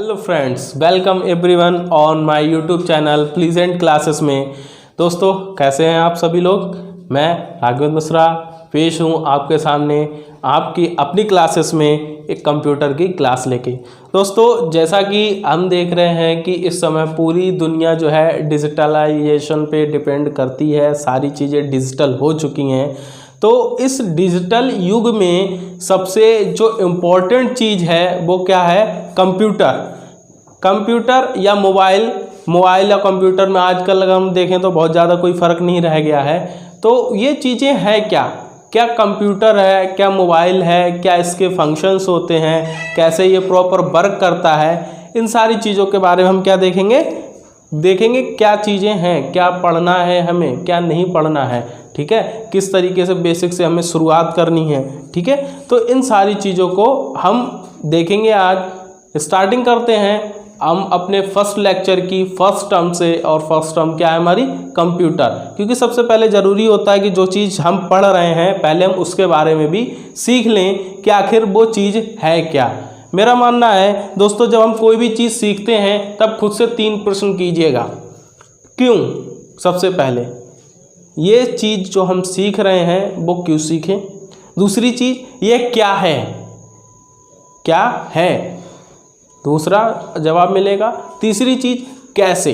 Hello friends, welcome everyone on my YouTube channel pleasant classes में। दोस्तों कैसे हैं आप सभी लोग। मैं राघवेंद्र मिश्रा पेश हूँ आपके सामने आपकी अपनी क्लासेस में एक कंप्यूटर की क्लास लेके। दोस्तों जैसा कि हम देख रहे हैं कि इस समय पूरी दुनिया जो है डिजिटलाइजेशन पे डिपेंड करती है, सारी चीज़ें डिजिटल हो चुकी हैं। तो इस डिजिटल युग में सबसे जो इम्पोर्टेंट चीज़ है वो क्या है? कंप्यूटर या मोबाइल या कंप्यूटर में आजकल अगर हम देखें तो बहुत ज़्यादा कोई फ़र्क नहीं रह गया है। तो ये चीज़ें हैं क्या कंप्यूटर है, क्या मोबाइल है, क्या इसके फंक्शंस होते हैं, कैसे ये प्रॉपर वर्क करता है, इन सारी चीज़ों के बारे में हम क्या देखेंगे क्या चीज़ें हैं, क्या पढ़ना है हमें, क्या नहीं पढ़ना है, ठीक है, किस तरीके से बेसिक से हमें शुरुआत करनी है, ठीक है। तो इन सारी चीज़ों को हम देखेंगे। आज स्टार्टिंग करते हैं हम अपने फर्स्ट लेक्चर की फर्स्ट टर्म से। और फर्स्ट टर्म क्या है हमारी? कंप्यूटर। क्योंकि सबसे पहले ज़रूरी होता है कि जो चीज़ हम पढ़ रहे हैं पहले हम उसके बारे में भी सीख लें कि आखिर वो चीज़ है क्या। मेरा मानना है दोस्तों, जब हम कोई भी चीज़ सीखते हैं तब खुद से 3 प्रश्न कीजिएगा। क्यों? सबसे पहले ये चीज़ जो हम सीख रहे हैं वो क्यों सीखें। दूसरी चीज़ ये क्या है, दूसरा जवाब मिलेगा। तीसरी चीज़ कैसे।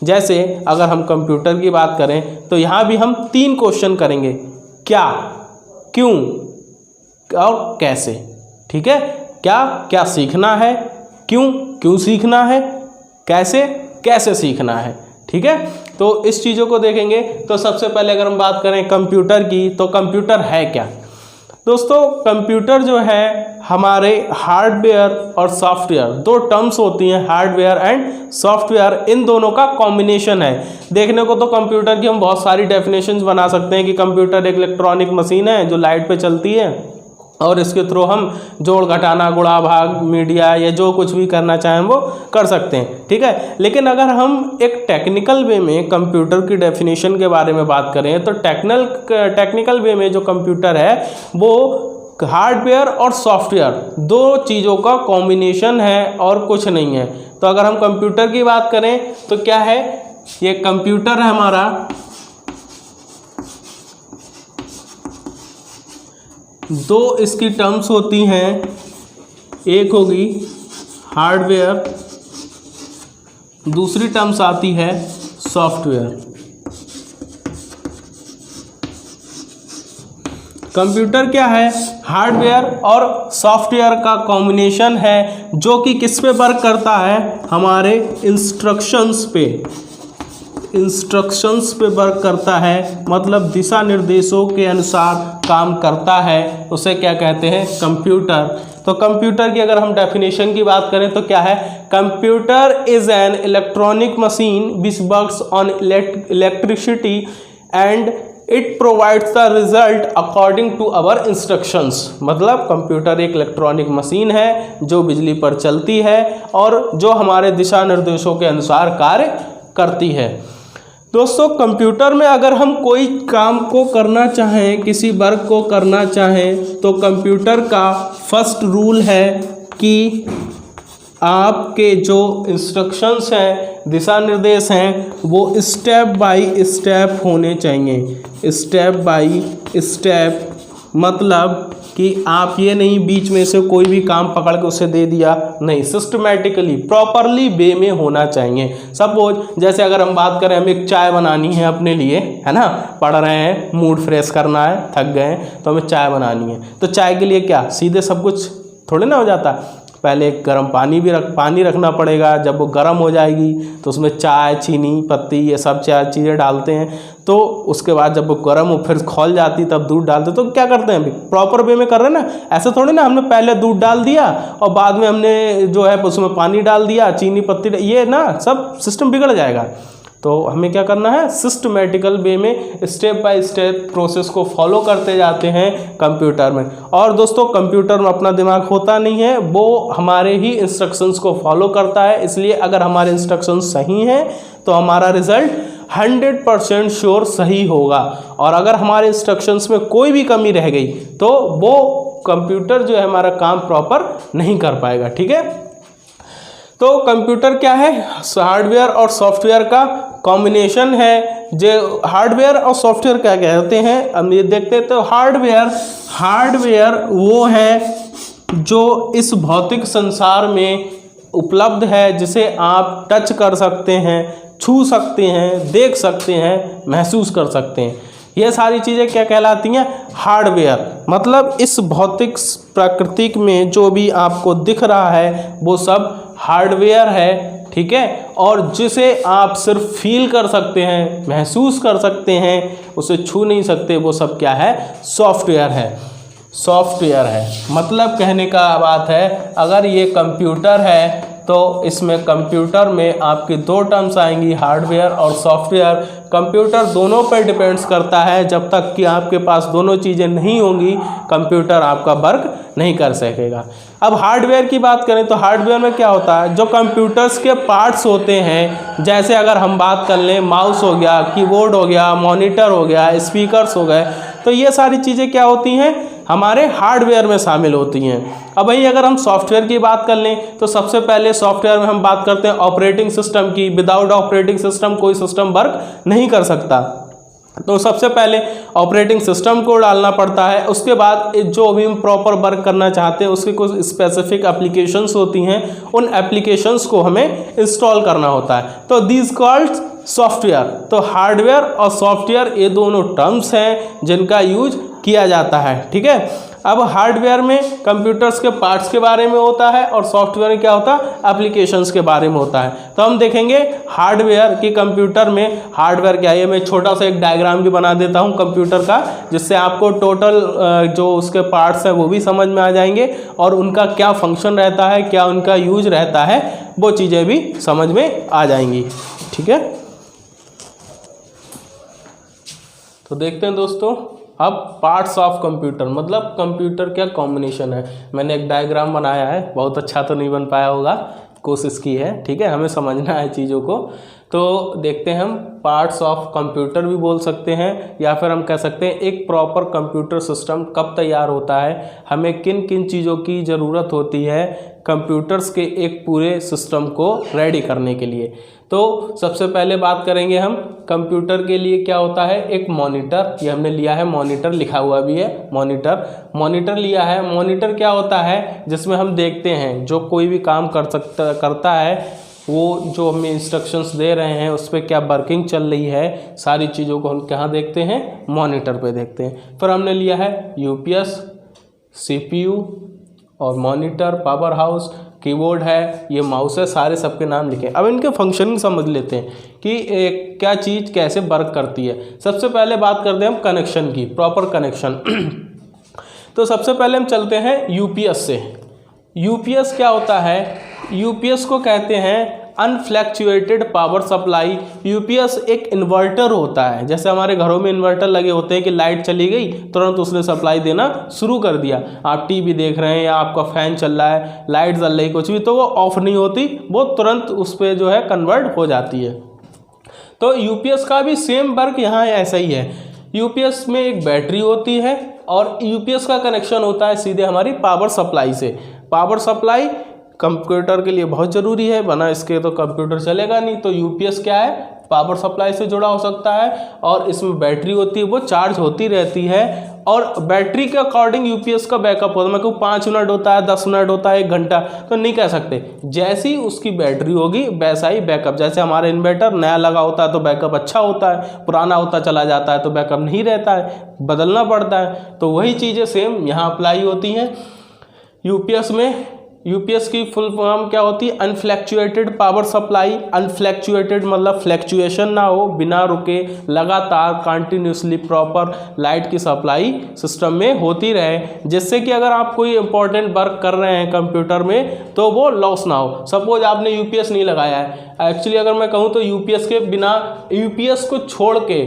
जैसे अगर हम कंप्यूटर की बात करें तो यहाँ भी हम 3 क्वेश्चन करेंगे, क्या, क्यों और कैसे, ठीक है। क्या सीखना है, क्यों सीखना है, कैसे सीखना है, ठीक है। तो इस चीज़ों को देखेंगे। तो सबसे पहले अगर हम बात करें कंप्यूटर की, तो कंप्यूटर है क्या? दोस्तों कंप्यूटर जो है हमारे हार्डवेयर और सॉफ्टवेयर, 2 टर्म्स होती हैं, हार्डवेयर एंड सॉफ्टवेयर, इन दोनों का कॉम्बिनेशन है। देखने को तो कंप्यूटर की हम बहुत सारी डेफिनेशंस बना सकते हैं कि कंप्यूटर एक इलेक्ट्रॉनिक मशीन है जो लाइट पे चलती है और इसके थ्रू हम जोड़ घटाना गुणा भाग मीडिया या जो कुछ भी करना चाहें वो कर सकते हैं, ठीक है। लेकिन अगर हम एक टेक्निकल वे में कंप्यूटर की डेफिनेशन के बारे में बात करें तो टेक्निकल वे में जो कंप्यूटर है वो हार्डवेयर और सॉफ्टवेयर 2 चीज़ों का कॉम्बिनेशन है और कुछ नहीं है। तो अगर हम कंप्यूटर की बात करें तो क्या है, ये कंप्यूटर है हमारा, 2 इसकी टर्म्स होती हैं, एक होगी हार्डवेयर, दूसरी टर्म्स आती है सॉफ्टवेयर। कंप्यूटर क्या है? हार्डवेयर और सॉफ्टवेयर का कॉम्बिनेशन है जो कि किस पे वर्क करता है? हमारे इंस्ट्रक्शंस पे वर्क करता है, मतलब दिशा निर्देशों के अनुसार काम करता है। उसे क्या कहते हैं? कंप्यूटर। तो कंप्यूटर की अगर हम डेफिनेशन की बात करें तो क्या है? Computer is an electronic machine which works on electricity and it provides the result according to our instructions. मतलब कंप्यूटर एक इलेक्ट्रॉनिक मशीन है जो बिजली पर चलती है और जो हमारे दिशा निर्देशों के अनुसार कार्य करती है। दोस्तों कंप्यूटर में अगर हम कोई काम को करना चाहें, किसी वर्क को करना चाहें, तो कंप्यूटर का फर्स्ट रूल है कि आपके जो इंस्ट्रक्शंस हैं, दिशा निर्देश हैं, वो स्टेप बाय स्टेप होने चाहिए। स्टेप बाय स्टेप मतलब कि आप ये नहीं बीच में से कोई भी काम पकड़ के उसे दे दिया, नहीं, सिस्टमेटिकली प्रॉपरली वे में होना चाहिए। सपोज जैसे अगर हम बात करें, हमें एक चाय बनानी है अपने लिए, है ना, पढ़ रहे हैं, मूड फ्रेश करना है, थक गए तो हमें चाय बनानी है। तो चाय के लिए क्या सीधे सब कुछ थोड़े ना हो जाता, पहले एक गर्म पानी रखना पड़ेगा। जब वो गर्म हो जाएगी तो उसमें चाय, चीनी, पत्ती, ये सब चीज़ें डालते हैं। तो उसके बाद जब वो गर्म हो फिर खौल जाती तब दूध डालते। तो क्या करते हैं, प्रॉपर वे में कर रहे हैं ना। ऐसे थोड़ी ना हमने पहले दूध डाल दिया और बाद में हमने जो है उसमें पानी डाल दिया, चीनी, पत्ती, ये ना सब सिस्टम बिगड़ जाएगा। तो हमें क्या करना है? सिस्टमेटिकल वे में स्टेप बाय स्टेप प्रोसेस को फॉलो करते जाते हैं कंप्यूटर में। और दोस्तों कंप्यूटर में अपना दिमाग होता नहीं है, वो हमारे ही इंस्ट्रक्शंस को फॉलो करता है। इसलिए अगर हमारे इंस्ट्रक्शंस सही हैं तो हमारा रिजल्ट 100% श्योर सही होगा। और अगर हमारे इंस्ट्रक्शंस में कोई भी कमी रह गई तो वो कंप्यूटर जो है हमारा काम प्रॉपर नहीं कर पाएगा, ठीक है। तो कंप्यूटर क्या है, हार्डवेयर और सॉफ्टवेयर का कॉम्बिनेशन है। जो हार्डवेयर और सॉफ्टवेयर क्या कहते हैं, अब ये देखते हैं। तो हार्डवेयर वो है जो इस भौतिक संसार में उपलब्ध है, जिसे आप टच कर सकते हैं, छू सकते हैं, देख सकते हैं, महसूस कर सकते हैं। ये सारी चीज़ें क्या कहलाती हैं, हार्डवेयर। मतलब इस भौतिक प्राकृतिक में जो भी आपको दिख रहा है वो सब हार्डवेयर है, ठीक है। और जिसे आप सिर्फ फील कर सकते हैं, महसूस कर सकते हैं, उसे छू नहीं सकते, वो सब क्या है, सॉफ्टवेयर है। सॉफ्टवेयर है मतलब कहने का बात है, अगर ये कंप्यूटर है तो इसमें कंप्यूटर में आपकी दो टर्म्स आएंगी, हार्डवेयर और सॉफ्टवेयर। कंप्यूटर दोनों पर डिपेंड्स करता है, जब तक कि आपके पास दोनों चीज़ें नहीं होंगी कंप्यूटर आपका वर्क नहीं कर सकेगा। अब हार्डवेयर की बात करें तो हार्डवेयर में क्या होता है, जो कंप्यूटर्स के पार्ट्स होते हैं, जैसे अगर हम बात कर लें माउस हो गया, कीबोर्ड हो गया, मॉनिटर हो गया, स्पीकर्स हो गए, तो ये सारी चीज़ें क्या होती हैं, हमारे हार्डवेयर में शामिल होती हैं। अब वहीं अगर हम सॉफ्टवेयर की बात कर लें तो सबसे पहले सॉफ्टवेयर में हम बात करते हैं ऑपरेटिंग सिस्टम की। विदाउट ऑपरेटिंग सिस्टम कोई सिस्टम वर्क नहीं कर सकता, तो सबसे पहले ऑपरेटिंग सिस्टम को डालना पड़ता है। उसके बाद जो भी हम प्रॉपर वर्क करना चाहते हैं उसकी कुछ स्पेसिफिक एप्लीकेशंस होती हैं, उन एप्लीकेशंस को हमें इंस्टॉल करना होता है, तो दिस कॉल्ड सॉफ्टवेयर। तो हार्डवेयर और सॉफ्टवेयर ये दोनों टर्म्स हैं जिनका यूज किया जाता है, ठीक है। अब हार्डवेयर में कंप्यूटर्स के पार्ट्स के बारे में होता है और सॉफ्टवेयर में क्या होता है, एप्लीकेशंस के बारे में होता है। तो हम देखेंगे हार्डवेयर की कंप्यूटर में हार्डवेयर क्या है। मैं छोटा सा एक डायग्राम भी बना देता हूं कंप्यूटर का, जिससे आपको टोटल जो उसके पार्ट्स हैं वो भी समझ में आ जाएंगे और उनका क्या फंक्शन रहता है, क्या उनका यूज रहता है, वो चीज़ें भी समझ में आ जाएंगी, ठीक है। तो देखते हैं दोस्तों, अब पार्ट्स ऑफ कंप्यूटर मतलब कंप्यूटर क्या कॉम्बिनेशन है। मैंने एक डायग्राम बनाया है, बहुत अच्छा तो नहीं बन पाया होगा, कोशिश की है, ठीक है, हमें समझना है चीज़ों को। तो देखते हैं हम पार्ट्स ऑफ कंप्यूटर भी बोल सकते हैं, या फिर हम कह सकते हैं एक प्रॉपर कंप्यूटर सिस्टम कब तैयार होता है, हमें किन किन चीज़ों की ज़रूरत होती है कंप्यूटर्स के एक पूरे सिस्टम को रेडी करने के लिए। तो सबसे पहले बात करेंगे हम कंप्यूटर के लिए क्या होता है, एक मॉनिटर। ये हमने लिया है, मॉनिटर लिखा हुआ भी है, मॉनिटर लिया है। मॉनिटर क्या होता है, जिसमें हम देखते हैं जो कोई भी काम करता है वो जो हमें इंस्ट्रक्शंस दे रहे हैं उस पर क्या वर्किंग चल रही है, सारी चीज़ों को हम कहाँ देखते हैं, मॉनिटर पे देखते हैं। फिर हमने लिया है यूपीएस, सीपीयू और मॉनिटर, पावर हाउस, कीबोर्ड है, ये माउस है, सारे सबके नाम लिखे। अब इनके फंक्शनिंग समझ लेते हैं कि क्या चीज़ कैसे वर्क करती है। सबसे पहले बात करते हैं हम कनेक्शन की, प्रॉपर कनेक्शन। तो सबसे पहले हम चलते हैं यूपीएस से। यूपीएस क्या होता है, यूपीएस को कहते हैं अनफ्लैक्चुएटेड पावर सप्लाई। यूपीएस एक इन्वर्टर होता है, जैसे हमारे घरों में इन्वर्टर लगे होते हैं कि लाइट चली गई तुरंत उसने सप्लाई देना शुरू कर दिया। आप टीवी देख रहे हैं या आपका फैन चल रहा है, लाइट जल रही, कुछ भी, तो वो ऑफ नहीं होती, वो तुरंत उस पर जो है कन्वर्ट हो जाती है। तो यूपीएस का भी सेम वर्क यहाँ ऐसा ही है। यूपीएस में एक बैटरी होती है और यूपीएस का कनेक्शन होता है सीधे हमारी पावर सप्लाई से। पावर सप्लाई कंप्यूटर के लिए बहुत ज़रूरी है, बना इसके तो कंप्यूटर चलेगा नहीं। तो यूपीएस क्या है, पावर सप्लाई से जुड़ा हो सकता है और इसमें बैटरी होती है, वो चार्ज होती रहती है और बैटरी के अकॉर्डिंग यूपीएस का बैकअप होता है। मैं कहूँ 5 मिनट होता है, 10 मिनट होता है, 1 घंटा, तो नहीं कह सकते। जैसी उसकी बैटरी होगी वैसा ही बैकअप। जैसे हमारा इन्वर्टर नया लगा होता है तो बैकअप अच्छा होता है, पुराना होता चला जाता है तो बैकअप नहीं रहता है, बदलना पड़ता है। तो वही चीज़ें सेम यहाँ अप्लाई होती हैं यूपीएस में। यूपीएस की फुल फॉर्म क्या होती है, अनफ्लैक्चुएटेड पावर सप्लाई। अनफ्लैक्चुएटेड मतलब फ्लैक्चुएशन ना हो, बिना रुके लगातार कंटिन्यूसली प्रॉपर लाइट की सप्लाई सिस्टम में होती रहे, जिससे कि अगर आप कोई इंपॉर्टेंट वर्क कर रहे हैं कंप्यूटर में तो वो लॉस ना हो। सपोज आपने यूपीएस नहीं लगाया है, एक्चुअली अगर मैं कहूँ तो यूपीएस के बिना, यूपीएस को छोड़ के,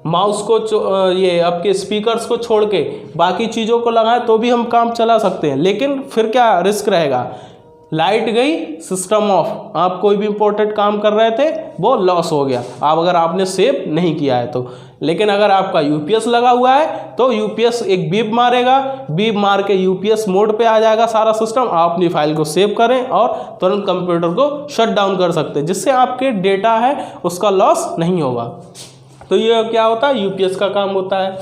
माउस को ये आपके स्पीकर्स को छोड़ के बाकी चीज़ों को लगाएं तो भी हम काम चला सकते हैं, लेकिन फिर क्या रिस्क रहेगा, लाइट गई, सिस्टम ऑफ, आप कोई भी इंपॉर्टेंट काम कर रहे थे वो लॉस हो गया, आप अगर आपने सेव नहीं किया है तो। लेकिन अगर आपका यूपीएस लगा हुआ है तो यूपीएस एक बीप मारेगा, बीप मार के यूपीएस मोड पे आ जाएगा सारा सिस्टम, आप अपनी फाइल को सेव करें और तुरंत कंप्यूटर को शट डाउन कर सकते हैं, जिससे आपके डेटा है उसका लॉस नहीं होगा। तो ये क्या होता है, यूपीएस का काम होता है।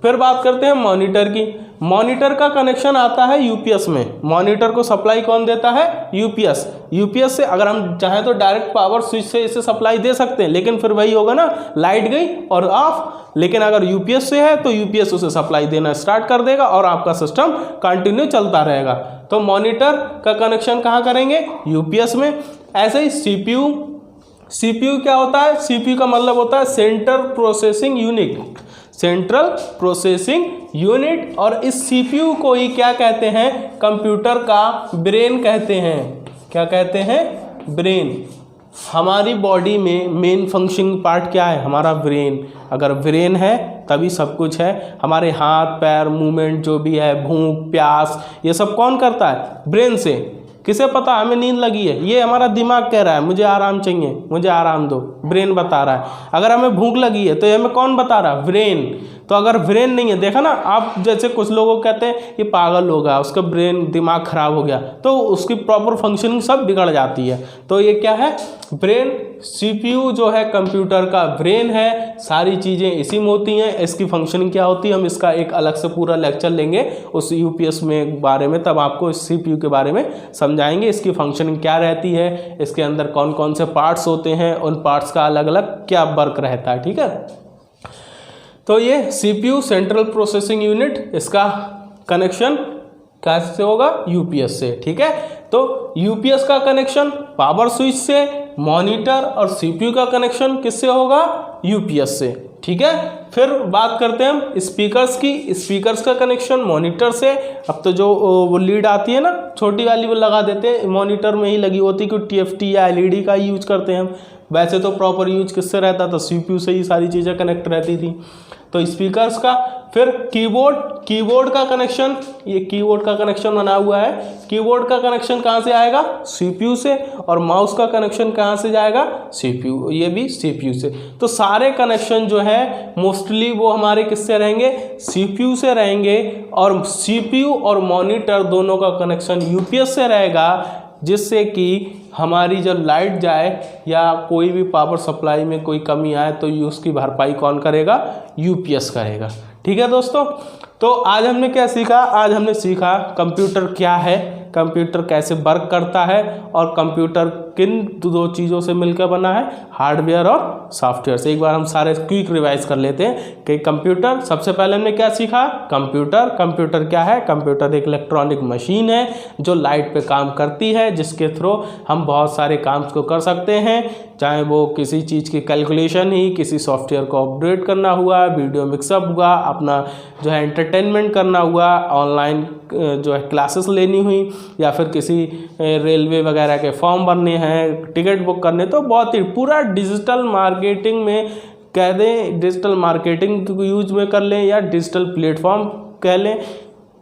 फिर बात करते हैं मॉनिटर की। मॉनिटर का कनेक्शन आता है यूपीएस में। मॉनिटर को सप्लाई कौन देता है, यूपीएस। यूपीएस से अगर हम चाहें तो डायरेक्ट पावर स्विच से इसे सप्लाई दे सकते हैं, लेकिन फिर वही होगा ना, लाइट गई और ऑफ। लेकिन अगर यूपीएस से है तो यूपीएस उसे सप्लाई देना स्टार्ट कर देगा और आपका सिस्टम कंटिन्यू चलता रहेगा। तो मॉनिटर का कनेक्शन कहाँ करेंगे, यूपीएस में। ऐसे ही सीपीयू। सीपीयू क्या होता है, सीपीयू का मतलब होता है central processing unit, central processing unit. और इस सीपीयू को ही क्या कहते हैं, कंप्यूटर का ब्रेन कहते हैं। क्या कहते हैं, ब्रेन। हमारी बॉडी में मेन फंक्शनिंग पार्ट क्या है, हमारा ब्रेन। अगर ब्रेन है तभी सब कुछ है। हमारे हाथ पैर मूवमेंट जो भी है, भूख प्यास, ये सब कौन करता है, ब्रेन से। किसे पता हमें नींद लगी है, ये हमारा दिमाग कह रहा है मुझे आराम चाहिए, मुझे आराम दो, ब्रेन बता रहा है। अगर हमें भूख लगी है तो ये हमें कौन बता रहा है, ब्रेन। तो अगर ब्रेन नहीं है, देखा ना आप, जैसे कुछ लोगों को कहते हैं ये पागल हो गया, उसका ब्रेन दिमाग खराब हो गया, तो उसकी प्रॉपर फंक्शनिंग सब बिगड़ जाती है। तो ये क्या है, ब्रेन। सीपीयू जो है कंप्यूटर का ब्रेन है, सारी चीज़ें इसी में होती हैं। इसकी फंक्शनिंग क्या होती है, हम इसका एक अलग से पूरा लेक्चर लेंगे उस यूपीएस में बारे में, तब आपको इस सीपीयू के बारे में समझाएंगे, इसकी फंक्शनिंग क्या रहती है, इसके अंदर कौन कौन से पार्ट्स होते हैं, उन पार्ट्स का अलग अलग क्या वर्क रहता है। ठीक है, तो ये सीपीयू सेंट्रल प्रोसेसिंग यूनिट, इसका कनेक्शन कैसे होगा, यूपीएस से। ठीक है, तो यूपीएस का कनेक्शन पावर स्विच से, मॉनिटर और सीपीयू का कनेक्शन किससे होगा, यूपीएस से। ठीक है, फिर बात करते हैं हम स्पीकर्स की। स्पीकर्स का कनेक्शन मॉनिटर से। अब तो जो वो लीड आती है ना छोटी वाली, वो लगा देते हैं, मॉनिटर में ही लगी होती है, क्योंकि टीएफटी या एलईडी का यूज करते हैं हम। वैसे तो प्रॉपर यूज किससे रहता था, सीपीयू से ही सारी चीज़ें कनेक्ट रहती थी। तो स्पीकर्स का। फिर कीबोर्ड, कीबोर्ड का कनेक्शन, ये कीबोर्ड का कनेक्शन बना हुआ है। कीबोर्ड का कनेक्शन कहाँ से आएगा, सीपीयू से। और माउस का कनेक्शन कहाँ से जाएगा, सीपीयू, ये भी सीपीयू से। तो सारे कनेक्शन जो है मोस्टली वो हमारे किससे रहेंगे, सीपीयू से रहेंगे। और सीपीयू और मॉनिटर दोनों का कनेक्शन यूपीएस से रहेगा, जिससे कि हमारी जब लाइट जाए या कोई भी पावर सप्लाई में कोई कमी आए तो उसकी भरपाई कौन करेगा, यूपीएस करेगा। ठीक है दोस्तों, तो आज हमने क्या सीखा, आज हमने सीखा कंप्यूटर क्या है, कंप्यूटर कैसे वर्क करता है, और कंप्यूटर किन दो चीज़ों से मिलकर बना है, हार्डवेयर और सॉफ्टवेयर से। एक बार हम सारे क्विक रिवाइज कर लेते हैं कि कंप्यूटर, सबसे पहले हमने क्या सीखा, कंप्यूटर। कंप्यूटर क्या है, कंप्यूटर एक इलेक्ट्रॉनिक मशीन है जो लाइट पे काम करती है, जिसके थ्रू हम बहुत सारे काम को कर सकते हैं, चाहे वो किसी चीज़ की कैलकुलेशन ही, किसी सॉफ्टवेयर को अपडेट करना हुआ, वीडियो मिक्सअप हुआ, अपना जो है एंटरटेनमेंट करना हुआ, ऑनलाइन जो है क्लासेस लेनी हुई, या फिर किसी रेलवे वगैरह के फॉर्म भरने हैं, टिकट बुक करने, तो बहुत ही पूरा डिजिटल मार्केटिंग में कह दें, डिजिटल मार्केटिंग को यूज में कर लें या डिजिटल प्लेटफॉर्म कह लें।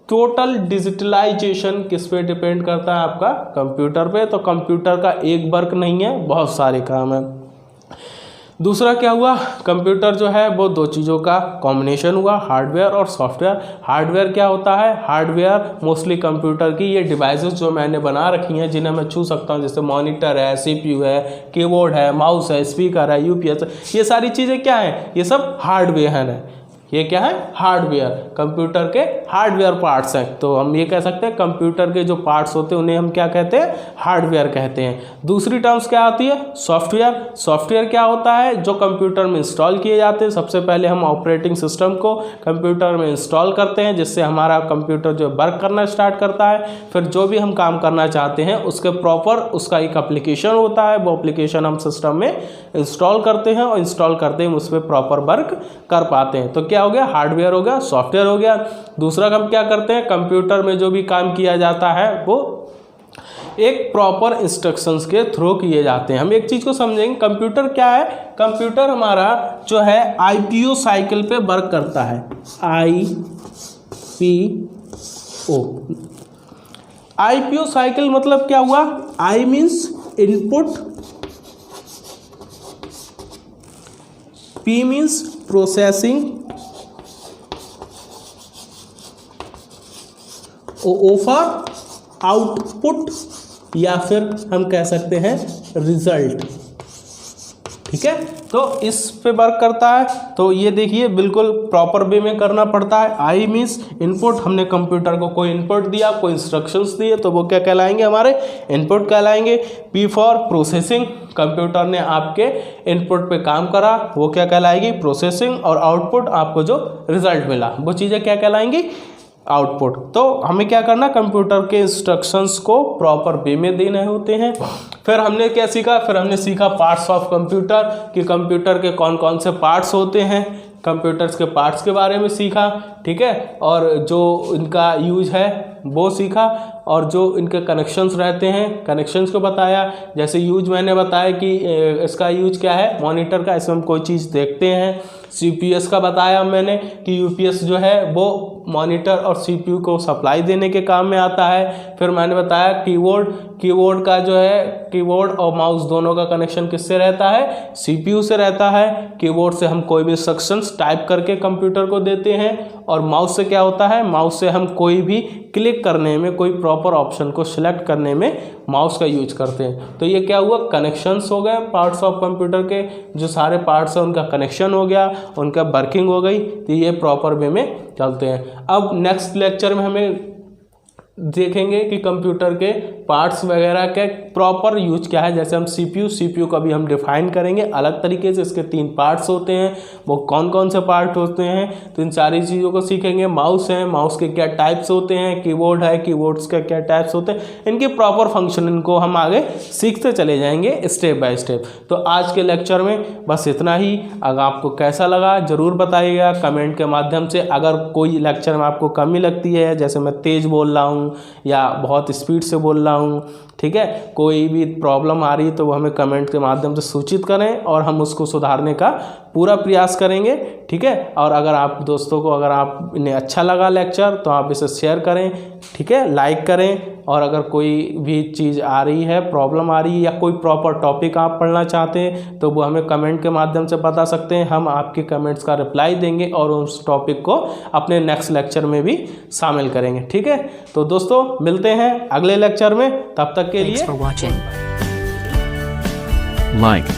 टोटल डिजिटलाइजेशन किस पे डिपेंड करता है, आपका कंप्यूटर पे। तो कंप्यूटर का एक वर्क नहीं है, बहुत सारे काम हैं। दूसरा क्या हुआ, कंप्यूटर जो है वो दो चीज़ों का कॉम्बिनेशन हुआ, हार्डवेयर और सॉफ्टवेयर। हार्डवेयर क्या होता है, हार्डवेयर मोस्टली कंप्यूटर की ये डिवाइसेस जो मैंने बना रखी हैं, जिन्हें मैं छू सकता हूँ, जैसे मॉनिटर है, सीपीयू है, कीबोर्ड है, माउस है, स्पीकर है, यूपीएस है, ये सारी चीज़ें क्या हैं, ये सब हार्डवेयर हैं। ये क्या है, हार्डवेयर, कंप्यूटर के हार्डवेयर पार्ट्स हैं। तो हम ये कह सकते हैं कंप्यूटर के जो पार्ट्स होते हैं उन्हें हम क्या कहते हैं, हार्डवेयर कहते हैं। दूसरी टर्म्स क्या आती है, सॉफ्टवेयर। सॉफ्टवेयर क्या होता है, जो कंप्यूटर में इंस्टॉल किए जाते हैं। सबसे पहले हम ऑपरेटिंग सिस्टम को कंप्यूटर में इंस्टॉल करते हैं, जिससे हमारा कंप्यूटर जो वर्क करना स्टार्ट करता है। फिर जो भी हम काम करना चाहते हैं उसके प्रॉपर उसका एक एप्लीकेशन होता है, वो एप्लीकेशन हम सिस्टम में इंस्टॉल करते हैं, और इंस्टॉल करते ही हम उस पर प्रॉपर वर्क कर पाते हैं। तो क्या हो गया, हार्डवेयर हो गया, सॉफ्टवेयर हो गया। दूसरा हम क्या करते हैं, कंप्यूटर में जो भी काम किया जाता है वो एक प्रॉपर इंस्ट्रक्शंस के थ्रू किए जाते हैं। हम एक चीज़ को समझेंगे, कंप्यूटर क्या है, कंप्यूटर हमारा जो है आईपीओ साइकिल पे वर्क करता है। आईपीओ, IPO साइकिल मतलब क्या हुआ, I means input, P means processing, O for output, या फिर हम कह सकते हैं रिजल्ट। ठीक है, तो इस पे वर्क करता है। तो ये देखिए बिल्कुल प्रॉपर वे में करना पड़ता है। आई मीन्स इनपुट, हमने कंप्यूटर को कोई इनपुट दिया, कोई इंस्ट्रक्शंस दिए, तो वो क्या कहलाएंगे, हमारे इनपुट कहलाएंगे। पी फॉर प्रोसेसिंग, कंप्यूटर ने आपके इनपुट पे काम करा, वो क्या कहलाएगी, प्रोसेसिंग। और आउटपुट, आपको जो रिजल्ट मिला, वो चीज़ें क्या कहलाएंगी, आउटपुट। तो हमें क्या करना, कंप्यूटर के इंस्ट्रक्शंस को प्रॉपर वे में देने होते हैं। फिर हमने क्या सीखा, फिर हमने सीखा पार्ट्स ऑफ कंप्यूटर, कि कंप्यूटर के कौन कौन से पार्ट्स होते हैं, कंप्यूटर्स के पार्ट्स के बारे में सीखा। ठीक है, और जो इनका यूज है वो सीखा, और जो इनके कनेक्शंस रहते हैं, कनेक्शंस को बताया। जैसे यूज मैंने बताया कि इसका यूज क्या है, मॉनिटर का, इसमें हम कोई चीज़ देखते हैं। CPS का बताया मैंने कि UPS जो है वो मॉनिटर और CPU को सप्लाई देने के काम में आता है। फिर मैंने बताया कीबोर्ड का जो है, कीबोर्ड और माउस दोनों का कनेक्शन किससे रहता है, CPU से रहता है। कीबोर्ड से हम कोई भी इंस्ट्रक्शंस टाइप करके कंप्यूटर को देते हैं, और माउस से क्या होता है, माउस से हम कोई भी क्लिक करने में, कोई प्रॉपर ऑप्शन को सिलेक्ट करने में माउस का यूज करते हैं। तो ये क्या हुआ, कनेक्शंस हो गए पार्ट्स ऑफ कंप्यूटर के, जो सारे पार्ट्स हैं उनका कनेक्शन हो गया, उनका वर्किंग हो गई। तो ये प्रॉपर वे में चलते हैं। अब नेक्स्ट लेक्चर में हमें देखेंगे कि कंप्यूटर के पार्ट्स वगैरह के प्रॉपर यूज क्या है। जैसे हम CPU को अभी हम डिफाइन करेंगे अलग तरीके से, इसके 3 पार्ट्स होते हैं, वो कौन कौन से पार्ट होते हैं, तो इन सारी चीज़ों को सीखेंगे। माउस है, माउस के क्या टाइप्स होते हैं, कीबोर्ड है, कीबोर्ड्स के क्या टाइप्स होते हैं, इनके प्रॉपर फंक्शन, इनको हम आगे सीखते चले जाएंगे स्टेप बाय स्टेप। तो आज के लेक्चर में बस इतना ही। अगर आपको कैसा लगा ज़रूर बताइएगा कमेंट के माध्यम से। अगर कोई लेक्चर में आपको कमी लगती है, जैसे मैं तेज़ बोल रहा हूँ या बहुत स्पीड से बोल रहा हूँ, ठीक है, कोई भी प्रॉब्लम आ रही है, तो वो हमें कमेंट के माध्यम से सूचित करें और हम उसको सुधारने का पूरा प्रयास करेंगे। ठीक है, और अगर आप दोस्तों को, अगर आप इन्हें अच्छा लगा लेक्चर, तो आप इसे शेयर करें, ठीक है, लाइक करें। और अगर कोई भी चीज़ आ रही है, प्रॉब्लम आ रही है, या कोई प्रॉपर टॉपिक आप पढ़ना चाहते हैं, तो वो हमें कमेंट के माध्यम से बता सकते हैं। हम आपके कमेंट्स का रिप्लाई देंगे और उस टॉपिक को अपने नेक्स्ट लेक्चर में भी शामिल करेंगे। ठीक है, तो दोस्तों मिलते हैं अगले लेक्चर में, तब तक के लिए like,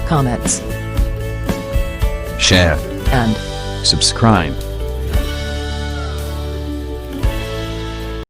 comments, share, and subscribe.